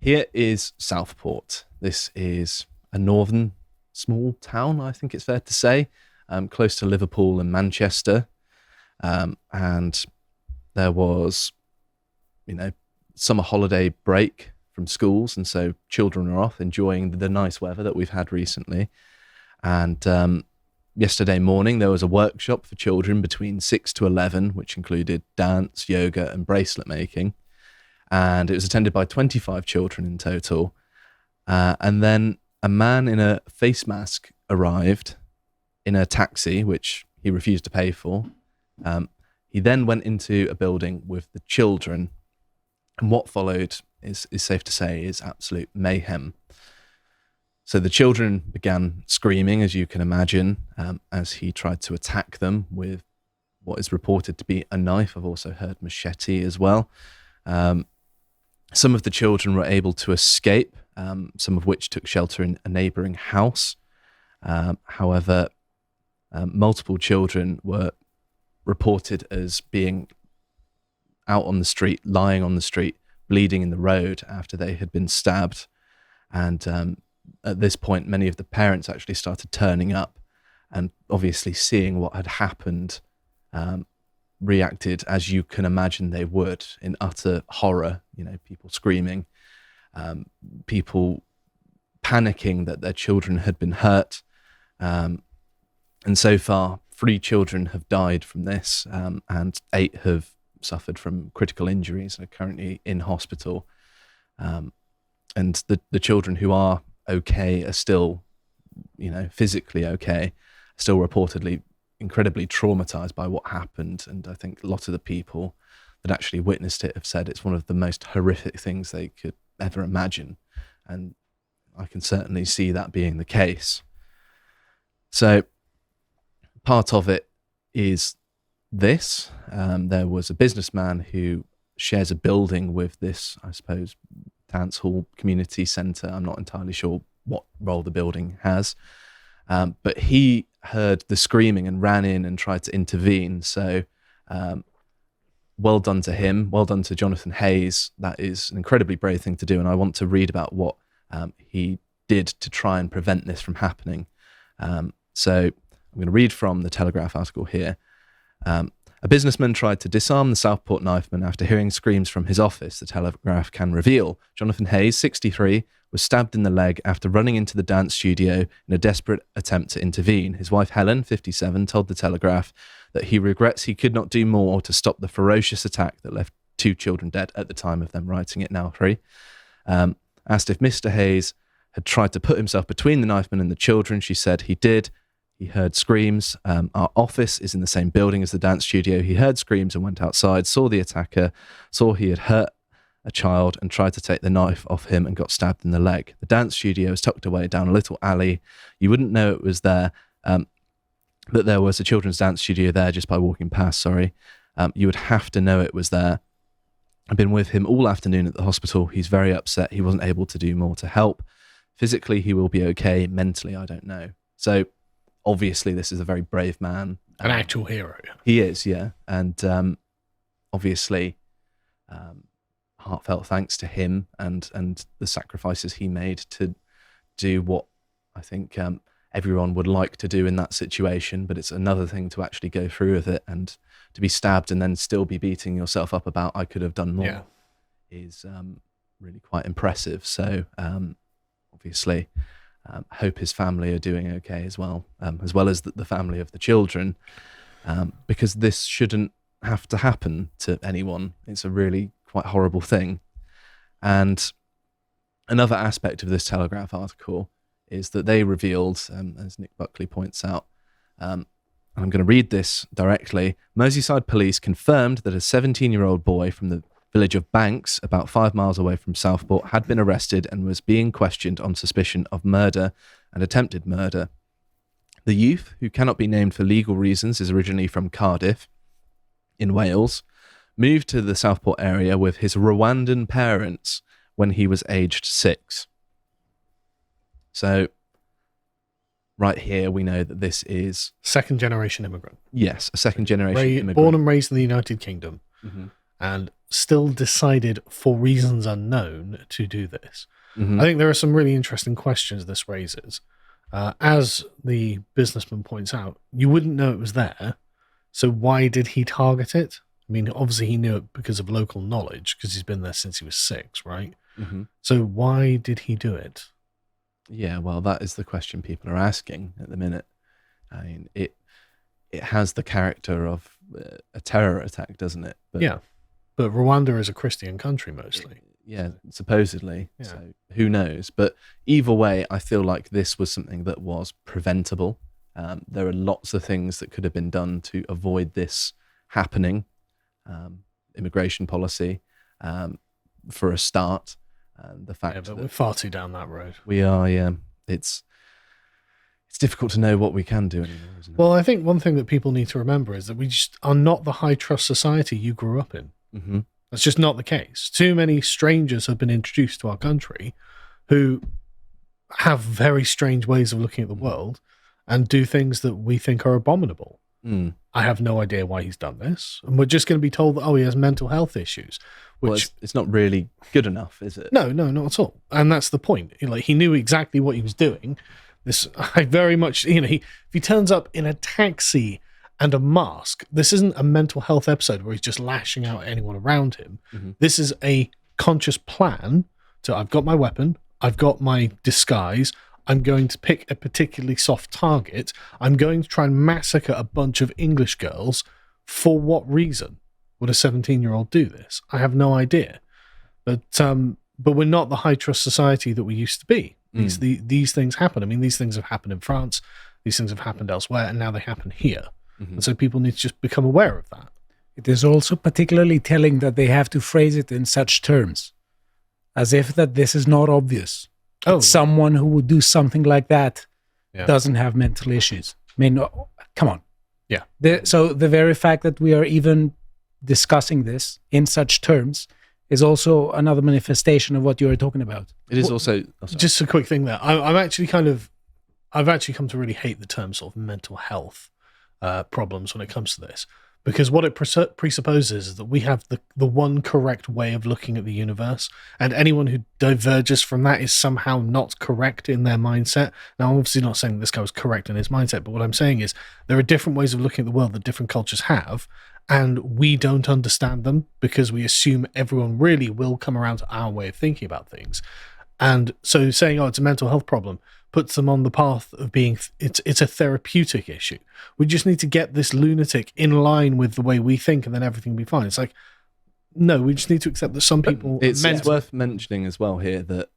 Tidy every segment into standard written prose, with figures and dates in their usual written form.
Here is Southport. This is a northern small town, I think it's fair to say, close to Liverpool and Manchester. And there was, summer holiday break from schools. And so children are off enjoying the nice weather that we've had recently. And yesterday morning, there was a workshop for children between 6 to 11, which included dance, yoga, and bracelet making. And it was attended by 25 children in total. And then a man in a face mask arrived in a taxi, which he refused to pay for. He then went into a building with the children. And what followed is safe to say is absolute mayhem. So the children began screaming, as you can imagine, as he tried to attack them with what is reported to be a knife. I've also heard machete as well. Some of the children were able to escape, some of which took shelter in a neighbouring house. However, multiple children were reported as being out on the street, lying on the street, bleeding in the road after they had been stabbed. And at this point, many of the parents actually started turning up and obviously seeing what had happened, reacted as you can imagine they would, in utter horror. People screaming, people panicking that their children had been hurt. And so far, 3 children have died from this, and 8 have suffered from critical injuries and are currently in hospital. And the children who are okay are still, physically okay, still reportedly incredibly traumatized by what happened. And I think a lot of the people that actually witnessed it have said it's one of the most horrific things they could ever imagine. And I can certainly see that being the case. So part of it is this. There was a businessman who shares a building with this, I suppose, dance hall community centre. I'm not entirely sure what role the building has. But he heard the screaming and ran in and tried to intervene. So well done to him. Well done to Jonathan Hayes. That is an incredibly brave thing to do. And I want to read about what he did to try and prevent this from happening. So I'm going to read from the Telegraph article here. A businessman tried to disarm the Southport knifeman after hearing screams from his office, the Telegraph can reveal. Jonathan Hayes, 63, was stabbed in the leg after running into the dance studio in a desperate attempt to intervene. His wife, Helen, 57, told the Telegraph that he regrets he could not do more to stop the ferocious attack that left 2 children dead at the time of them writing it, now 3. Asked if Mr. Hayes had tried to put himself between the knifeman and the children, she said he did. He heard screams. Our office is in the same building as the dance studio. He heard screams and went outside, saw the attacker, saw he had hurt a child and tried to take the knife off him and got stabbed in the leg. The dance studio is tucked away down a little alley. You wouldn't know it was there, that there was a children's dance studio there just by walking past, You would have to know it was there. I've been with him all afternoon at the hospital. He's very upset. He wasn't able to do more to help. Physically, he will be okay. Mentally, I don't know. So obviously, this is a very brave man. An actual hero. He is, yeah. And obviously, heartfelt thanks to him and the sacrifices he made to do what I think everyone would like to do in that situation. But it's another thing to actually go through with it, and to be stabbed and then still be beating yourself up about I could have done more is really quite impressive. So obviously, hope his family are doing okay as well as the family of the children, because this shouldn't have to happen to anyone. It's a really quite horrible thing. And another aspect of this Telegraph article is that they revealed, as Nick Buckley points out, and I'm going to read this directly, Merseyside police confirmed that a 17-year-old boy from the village of Banks, about 5 miles away from Southport, had been arrested and was being questioned on suspicion of murder and attempted murder. The youth, who cannot be named for legal reasons, is originally from Cardiff, in Wales, moved to the Southport area with his Rwandan parents when he was aged 6. So, right here, we know that this is... Second-generation immigrant. Yes, a second-generation immigrant. Born and raised in the United Kingdom. Mm-hmm. And still decided, for reasons unknown, to do this? Mhm. I think there are some really interesting questions this raises. As the businessman points out, you wouldn't know it was there. So why did he target it? I mean, obviously he knew it because of local knowledge, because he's been there since he was 6, right? Mhm. So why did he do it? Yeah, well, that is the question people are asking at the minute. I mean, it has the character of a terror attack, doesn't it? But Yeah. But Rwanda is a Christian country mostly. yeah, supposedly. Yeah. So who knows? But either way, I feel like this was something that was preventable. There are lots of things that could have been done to avoid this happening. Immigration policy, for a start. The fact But that we're far too down that road. we are, yeah, it's difficult to know what we can do anymore, isn't it? Well, I think one thing that people need to remember is that we just are not the high trust society you grew up in. Mm-hmm. That's just not the case. Too many strangers have been introduced to our country who have very strange ways of looking at the world and do things that we think are abominable. Mm. I have no idea why he's done this. And we're just going to be told that, he has mental health issues. Which, Well, it's not really good enough, is it? No, not at all. And that's the point. He knew exactly what he was doing. I very much, if he turns up in a taxi and a mask, this isn't a mental health episode where he's just lashing out at anyone around him. Mm-hmm. This is a conscious plan. So I've got my weapon, I've got my disguise, I'm going to pick a particularly soft target, I'm going to try and massacre a bunch of English girls. For what reason would a 17-year-old do this? I have no idea. But we're not the high trust society that we used to be. These things happen. I mean, these things have happened in France, these things have happened elsewhere, and now they happen here. Mm-hmm. And so people need to just become aware of that. It is also particularly telling that they have to phrase it in such terms, as if that this is not obvious. Someone who would do something like that doesn't have mental issues. I mean, come on. Yeah. So the very fact that we are even discussing this in such terms is also another manifestation of what you are talking about. It is also... Just a quick thing there. I've actually come to really hate the term sort of mental health problems when it comes to this, because what it presupposes is that we have the one correct way of looking at the universe, and anyone who diverges from that is somehow not correct in their mindset. Now, I'm obviously not saying this guy was correct in his mindset, but what I'm saying is there are different ways of looking at the world that different cultures have, and we don't understand them because we assume everyone really will come around to our way of thinking about things. And so saying, it's a mental health problem puts them on the path of being, it's a therapeutic issue. We just need to get this lunatic in line with the way we think, and then everything will be fine. It's like, no, we just need to accept that some people... It's worth mentioning as well here that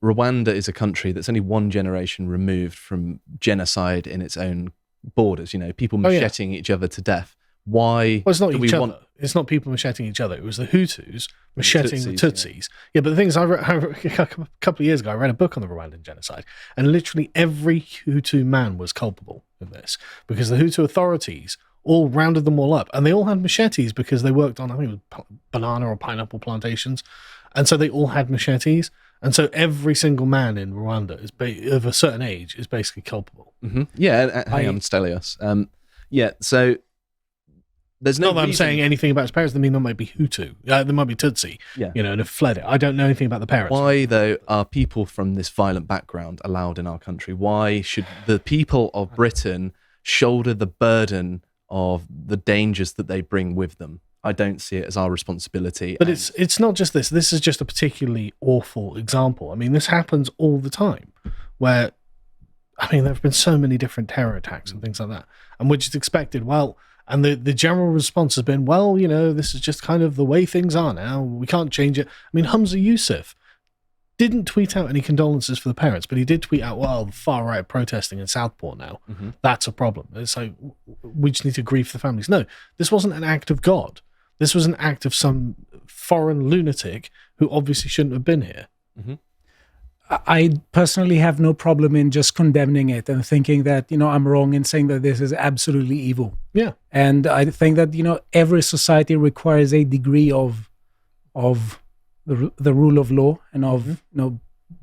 Rwanda is a country that's only one generation removed from genocide in its own borders. People macheting each other to death. Why? Well, it's not each other. It's not people macheting each other. It was the Hutus macheting the Tutsis. Yeah, but the thing is, a couple of years ago, I read a book on the Rwandan genocide, and literally every Hutu man was culpable in this, because the Hutu authorities all rounded them all up, and they all had machetes because they worked on, I think it was banana or pineapple plantations, and so they all had machetes, and so every single man in Rwanda of a certain age is basically culpable. Mm-hmm. Yeah, hang on, Stelios. So... There's no not that reason. I'm saying anything about his parents. They might be Hutu. They might be Tutsi. Yeah. And have fled it. I don't know anything about the parents. Why, though, are people from this violent background allowed in our country? Why should the people of Britain shoulder the burden of the dangers that they bring with them? I don't see it as our responsibility. But it's not just this. This is just a particularly awful example. I mean, this happens all the time where, there have been so many different terror attacks and things like that. And we're just expected, and the general response has been, this is just kind of the way things are now. We can't change it. Hamza Yusuf didn't tweet out any condolences for the parents, but he did tweet out, the far right protesting in Southport now. Mm-hmm. That's a problem. It's like, we just need to grieve for the families. No, this wasn't an act of God. This was an act of some foreign lunatic who obviously shouldn't have been here. Mm-hmm. I personally have no problem in just condemning it and thinking that, I'm wrong in saying that this is absolutely evil. Yeah. And I think that, every society requires a degree of the rule of law and of,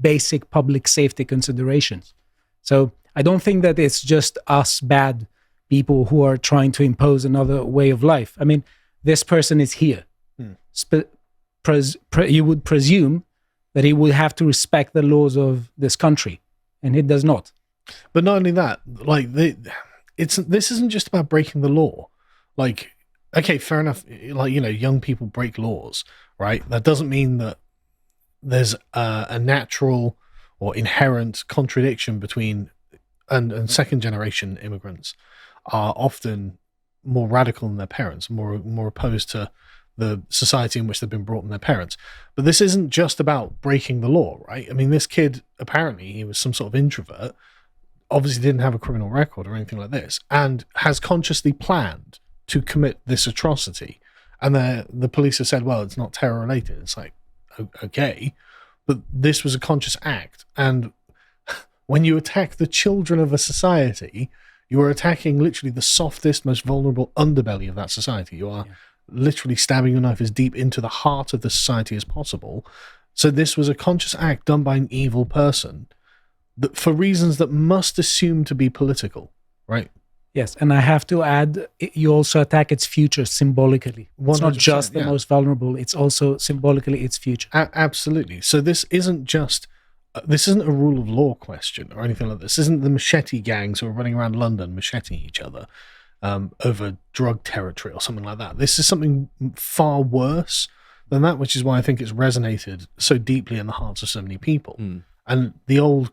basic public safety considerations. So I don't think that it's just us bad people who are trying to impose another way of life. This person is here. You would presume that he would have to respect the laws of this country, and he does not. But not only that, like this isn't just about breaking the law. Like, okay, fair enough. Like, young people break laws, right? That doesn't mean that there's a natural or inherent contradiction between and second generation immigrants are often more radical than their parents, more opposed to the society in which they've been brought from their parents. But this isn't just about breaking the law, right? I mean, this kid, apparently he was some sort of introvert, obviously didn't have a criminal record or anything like this, and has consciously planned to commit this atrocity. And the police have said, well, it's not terror related. It's like, okay, but this was a conscious act. And when you attack the children of a society, you are attacking literally the softest, most vulnerable underbelly of that society. You are literally stabbing your knife as deep into the heart of the society as possible. So this was a conscious act done by an evil person that, for reasons that must assume to be political, right? Yes, and I have to add, you also attack its future symbolically. It's not just the most vulnerable, it's also symbolically its future. Absolutely. So this isn't a rule of law question or anything like this. This isn't the machete gangs who are running around London macheting each other over drug territory or something like that. This is something far worse than that, which is why I think it's resonated so deeply in the hearts of so many people. And the old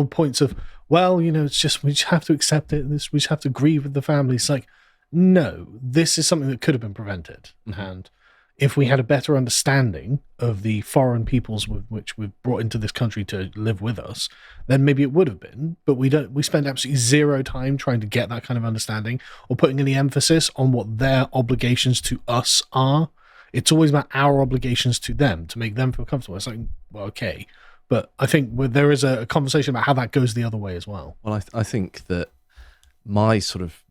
points of, well, it's just, we just have to accept it. We just have to grieve with the family. It's like, no, this is something that could have been prevented. And if we had a better understanding of the foreign peoples with which we've brought into this country to live with us, then maybe it would have been. But we don't. We spend absolutely zero time trying to get that kind of understanding or putting any emphasis on what their obligations to us are. It's always about our obligations to them to make them feel comfortable. It's like, well, okay. But I think there is a conversation about how that goes the other way as well. Well, I think that my sort of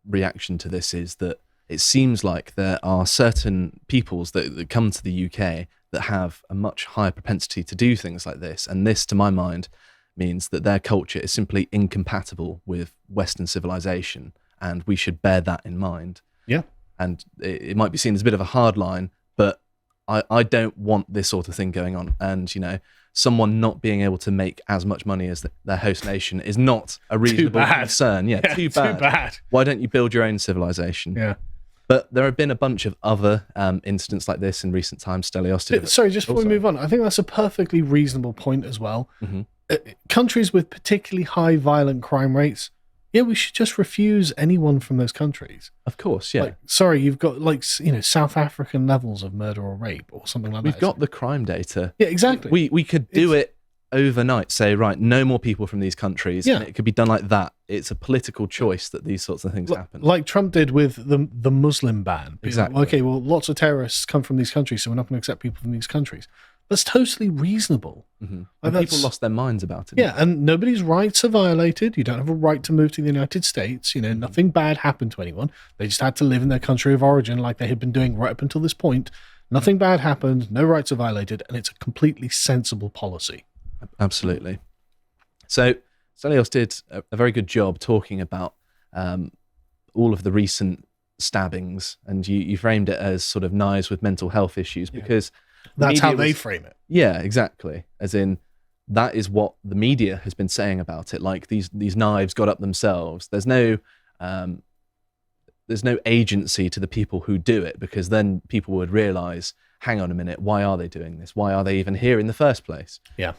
reaction to this is that it seems like there are certain peoples that come to the UK that have a much higher propensity to do things like this. And this, to my mind, means that their culture is simply incompatible with Western civilization. And we should bear that in mind. Yeah. And it might be seen as a bit of a hard line, but I don't want this sort of thing going on. And, someone not being able to make as much money as their host nation is not a reasonable concern. Yeah, too bad. Why don't you build your own civilization? Yeah. But there have been a bunch of other incidents like this in recent times. Stelios did. Sorry, just before we move on, I think that's a perfectly reasonable point as well. Countries with particularly high violent crime rates, we should just refuse anyone from those countries. Of course, yeah. Like, sorry, you've got South African levels of murder or rape or something like that. We've got the crime data. Yeah, exactly. We could do it overnight. Say, right, no more people from these countries. Yeah. And it could be done like that. It's a political choice that these sorts of things happen. Like Trump did with the Muslim ban. Exactly. Like, okay, well, lots of terrorists come from these countries, so we're not going to accept people from these countries. That's totally reasonable. Like people lost their minds about it. Yeah, and nobody's rights are violated. You don't have a right to move to the United States. Nothing bad happened to anyone. They just had to live in their country of origin like they had been doing right up until this point. Nothing bad happened. No rights are violated. And it's a completely sensible policy. Absolutely. So Stelios did a very good job talking about all of the recent stabbings. And you framed it as sort of knives with mental health issues because... That's how they frame it. Yeah, exactly. As in, that is what the media has been saying about it. Like these knives got up themselves. There's no agency to the people who do it, because then people would realize, hang on a minute, why are they doing this? Why are they even here in the first place? Yeah.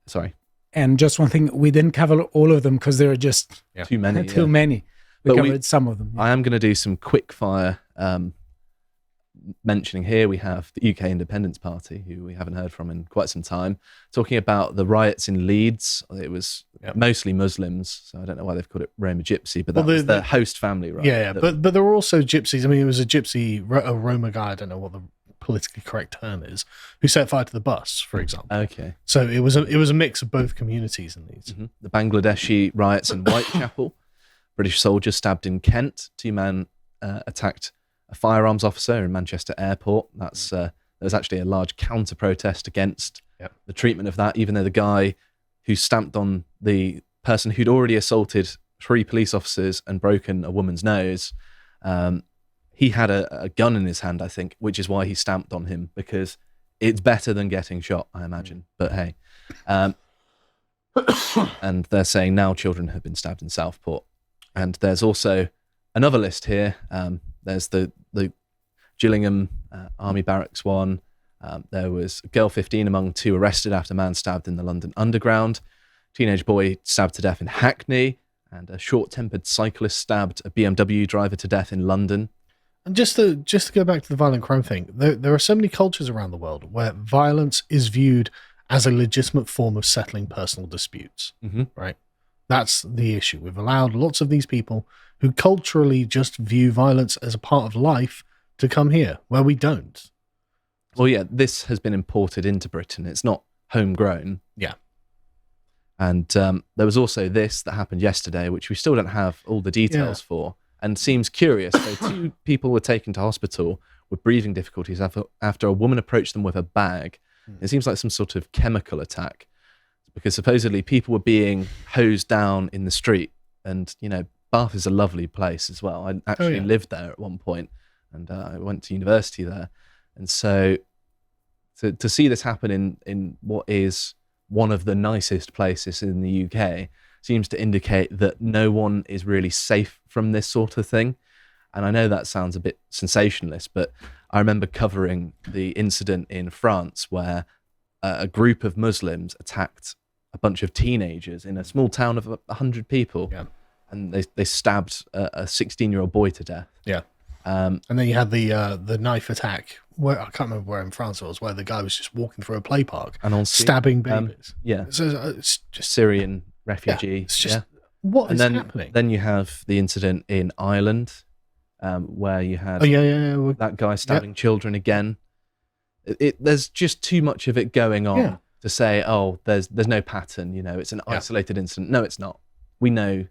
Sorry. And just one thing, we didn't cover all of them because there are just too many. Too many. We covered some of them. I am going to do some quick fire mentioning here. We have the UK Independence Party, who we haven't heard from in quite some time, talking about the riots in Leeds. It was mostly Muslims, so I don't know why they've called it Roma Gypsy, but that was the host family, right? Yeah, but there were also gypsies. I mean, it was a Roma guy, I don't know what the politically correct term is, who set fire to the bus, for example. Okay. So it was a mix of both communities in these. The Bangladeshi riots in Whitechapel, British soldiers stabbed in Kent, 2 men attacked a firearms officer in Manchester Airport. There was actually a large counter-protest against the treatment of that, even though the guy who stamped on the person who'd already assaulted 3 police officers and broken a woman's nose, he had a gun in his hand, I think, which is why he stamped on him, because it's better than getting shot, I imagine. But hey, and they're saying now children have been stabbed in Southport. And there's also another list here. There's the Gillingham Army Barracks one. There was a girl 15 among 2 arrested after man stabbed in the London Underground. Teenage boy stabbed to death in Hackney. And a short-tempered cyclist stabbed a BMW driver to death in London. And just to go back to the violent crime thing, there are so many cultures around the world where violence is viewed as a legitimate form of settling personal disputes, right? That's the issue. We've allowed lots of these people who culturally just view violence as a part of life to come here, where we don't. Well, yeah, this has been imported into Britain. It's not homegrown. Yeah. And there was also this that happened yesterday, which we still don't have all the details for, and seems curious. So 2 people were taken to hospital with breathing difficulties after a woman approached them with a bag. It seems like some sort of chemical attack, because supposedly people were being hosed down in the street. And, you know, Bath is a lovely place as well. I actually lived there at one point, and I went to university there. And so to see this happen in what is one of the nicest places in the UK seems to indicate that no one is really safe from this sort of thing. And I know that sounds a bit sensationalist, but I remember covering the incident in France where a group of Muslims attacked a bunch of teenagers in a small town of 100 people. Yeah. And they stabbed a 16-year-old boy to death. Yeah. And then you had the knife attack. Where I can't remember where in France it was, where the guy was just walking through a play park and stabbing babies. So it's just Syrian refugee. Yeah, it's just what is happening. Then you have the incident in Ireland, where you had that guy stabbing children again. There's just too much of it going on to say, oh, there's no pattern. You know, it's an isolated incident. No, it's not. We know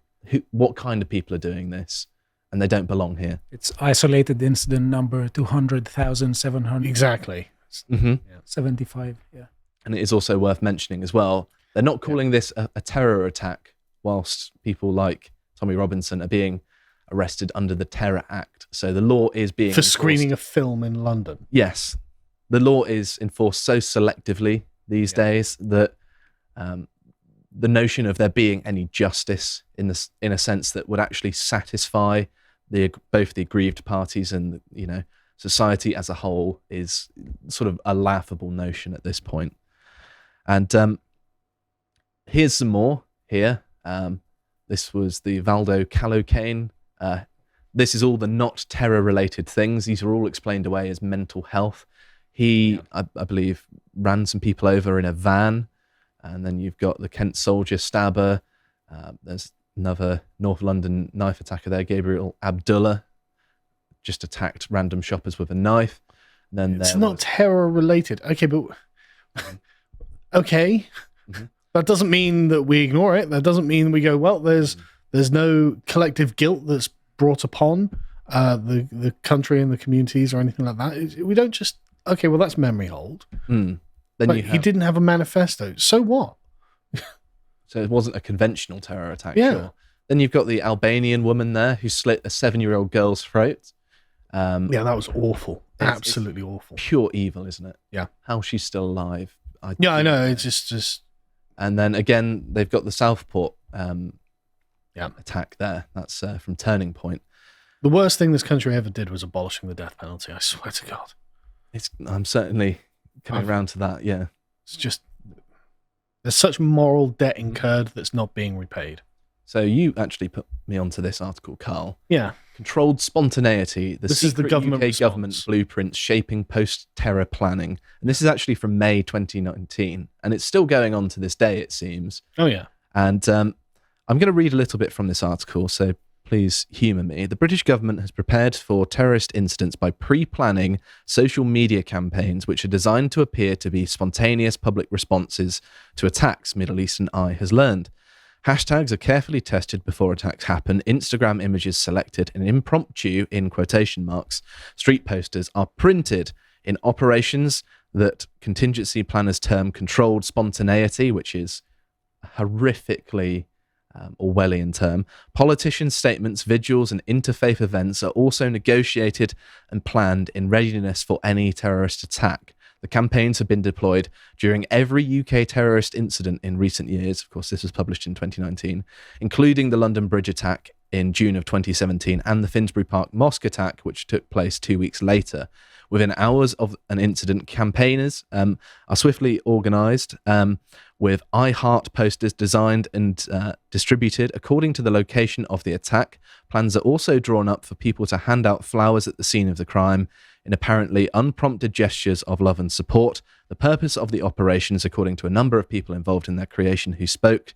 what kind of people are doing this. And they don't belong here. It's isolated incident number 200,700. Exactly. 75, And it is also worth mentioning as well, they're not calling this a terror attack, whilst people like Tommy Robinson are being arrested under the Terror Act. So the law is being for screening a film in London. Yes. The law is enforced so selectively these days that the notion of there being any justice in a sense that would actually satisfy both the aggrieved parties and society as a whole is sort of a laughable notion at this point. And here's some more here. This was the Valdo Calocane. This is all the not terror related things. These are all explained away as mental health. He, I believe, ran some people over in a van. And then you've got the Kent soldier stabber. There's another North London knife attacker there, Gabriel Abdullah, just attacked random shoppers with a knife. And then it's not terror related. Okay, but okay. That doesn't mean that we ignore it. That doesn't mean we go, well, there's no collective guilt that's brought upon the country and the communities or anything like that. We don't just, okay, well, that's memory hold. Then he didn't have a manifesto. So what? So it wasn't a conventional terror attack. Sure. Then you've got the Albanian woman there who slit a 7-year-old girl's throat. That was awful. Absolutely awful. Pure evil, isn't it? Yeah. How she's still alive. I know. It's just. And then again, they've got the Southport attack there. That's from Turning Point. The worst thing this country ever did was abolishing the death penalty. I swear to God. I'm certainly coming around to that. Yeah. It's just. There's such moral debt incurred that's not being repaid. So you actually put me onto this article, Carl. Yeah. Controlled Spontaneity, this is the government UK government blueprints shaping post-terror planning. And this is actually from May 2019. And it's still going on to this day, it seems. Oh, yeah. And I'm going to read a little bit from this article, so please humour me. The British government has prepared for terrorist incidents by pre-planning social media campaigns which are designed to appear to be spontaneous public responses to attacks, Middle Eastern Eye has learned. Hashtags are carefully tested before attacks happen, Instagram images selected, and impromptu, in quotation marks, street posters are printed in operations that contingency planners term controlled spontaneity, which is horrifically Orwellian term. Politicians' statements, vigils, and interfaith events are also negotiated and planned in readiness for any terrorist attack. The campaigns have been deployed during every UK terrorist incident in recent years. Of course, this was published in 2019, including the London Bridge attack in June of 2017 and the Finsbury Park mosque attack, which took place 2 weeks later. Within hours of an incident, campaigners are swiftly organised with I Heart posters designed and distributed according to the location of the attack. Plans are also drawn up for people to hand out flowers at the scene of the crime in apparently unprompted gestures of love and support. The purpose of the operations, according to a number of people involved in their creation who spoke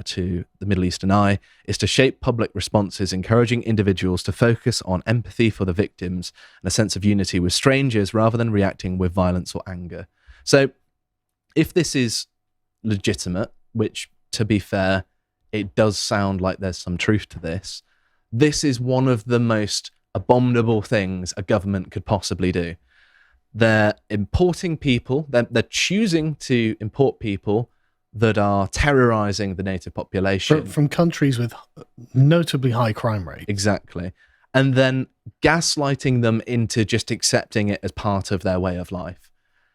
to the Middle Eastern Eye, is to shape public responses, encouraging individuals to focus on empathy for the victims and a sense of unity with strangers rather than reacting with violence or anger. So if this is legitimate, which, to be fair, it does sound like there's some truth to this, this is one of the most abominable things a government could possibly do. They're importing people, they're choosing to import people that are terrorizing the native population. From countries with notably high crime rates. Exactly. And then gaslighting them into just accepting it as part of their way of life.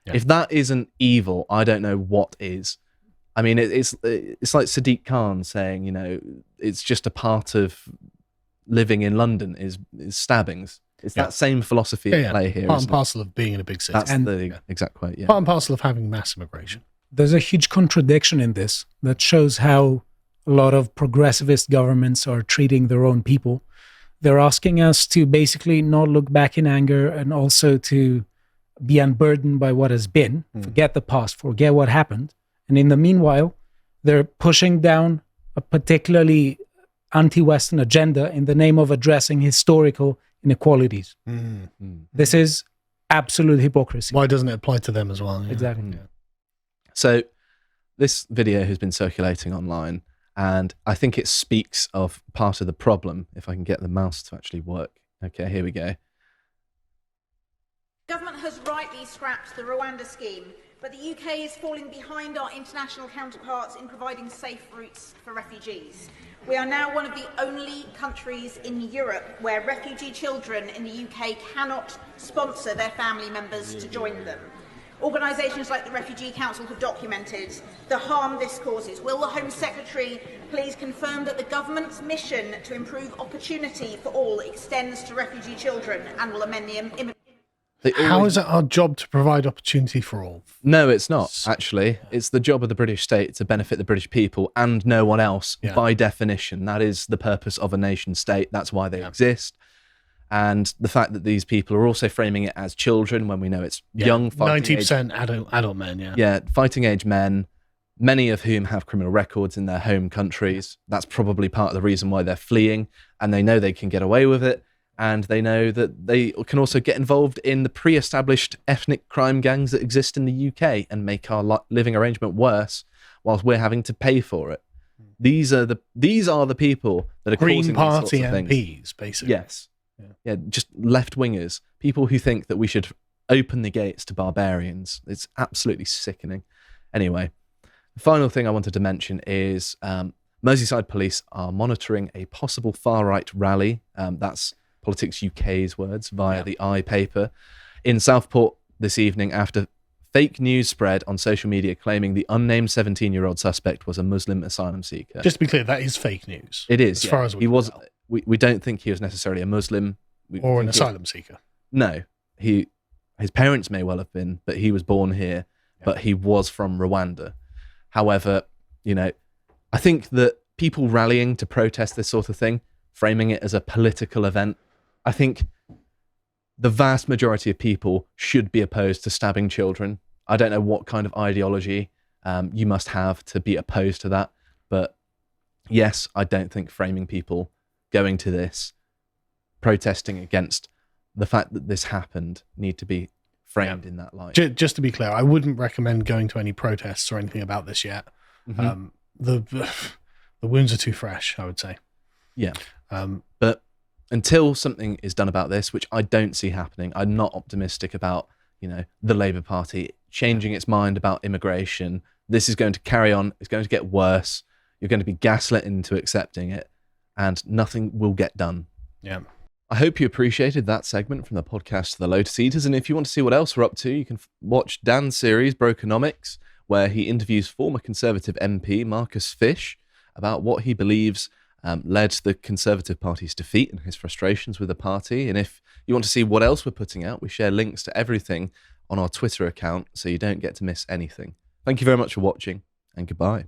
Yeah. If that isn't evil, I don't know what is. I mean, it's like Sadiq Khan saying, you know, it's just a part of living in London is stabbings. It's that same philosophy at play here. Part and parcel of being in a big city. That's the exact quote, yeah. Part and parcel of having mass immigration. There's a huge contradiction in this that shows how a lot of progressivist governments are treating their own people. They're asking us to basically not look back in anger and also to be unburdened by what has been, forget the past, forget what happened. And in the meanwhile, they're pushing down a particularly anti-Western agenda in the name of addressing historical inequalities. This is absolute hypocrisy. Why doesn't it apply to them as well? Yeah. Exactly. Yeah. So this video has been circulating online, and I think it speaks of part of the problem, if I can get the mouse to actually work. Okay, here we go. Government has rightly scrapped the Rwanda scheme, but the UK is falling behind our international counterparts in providing safe routes for refugees. We are now one of the only countries in Europe where refugee children in the UK cannot sponsor their family members to join them. Organisations like the Refugee Council have documented the harm this causes. Will the Home Secretary please confirm that the government's mission to improve opportunity for all extends to refugee children and will amend the How is it our job to provide opportunity for all? No, it's not, actually. It's the job of the British state to benefit the British people and no one else, by definition. That is the purpose of a nation state. That's why they exist. And the fact that these people are also framing it as children when we know it's young, 90% adult men, Yeah, fighting age men, many of whom have criminal records in their home countries. That's probably part of the reason why they're fleeing, and they know they can get away with it. And they know that they can also get involved in the pre-established ethnic crime gangs that exist in the UK and make our living arrangement worse whilst we're having to pay for it. These are the people that are causing Green Party these sorts of MPs, things. basically. Yes. Yeah, just left-wingers, people who think that we should open the gates to barbarians. It's absolutely sickening. Anyway, the final thing I wanted to mention is Merseyside police are monitoring a possible far-right rally. That's Politics UK's words via the I paper in Southport this evening after fake news spread on social media claiming the unnamed 17-year-old suspect was a Muslim asylum seeker. Just to be clear, that is fake news. It is. As far as we tell. We don't think he was necessarily a Muslim. Or an asylum seeker. No. His parents may well have been, but he was born here, but he was from Rwanda. However, you know, I think that people rallying to protest this sort of thing, framing it as a political event, I think the vast majority of people should be opposed to stabbing children. I don't know what kind of ideology you must have to be opposed to that. But yes, I don't think framing people going to this, protesting against the fact that this happened, need to be framed in that light. Just to be clear, I wouldn't recommend going to any protests or anything about this yet. The wounds are too fresh, I would say. Yeah. But until something is done about this, which I don't see happening, I'm not optimistic about, you know, the Labour Party changing its mind about immigration. This is going to carry on. It's going to get worse. You're going to be gaslit into accepting it, and nothing will get done. Yeah. I hope you appreciated that segment from the podcast The Lotus Eaters, and if you want to see what else we're up to, you can watch Dan's series, Brokenomics, where he interviews former Conservative MP Marcus Fish about what he believes led to the Conservative Party's defeat and his frustrations with the party. And if you want to see what else we're putting out, we share links to everything on our Twitter account so you don't get to miss anything. Thank you very much for watching, and goodbye.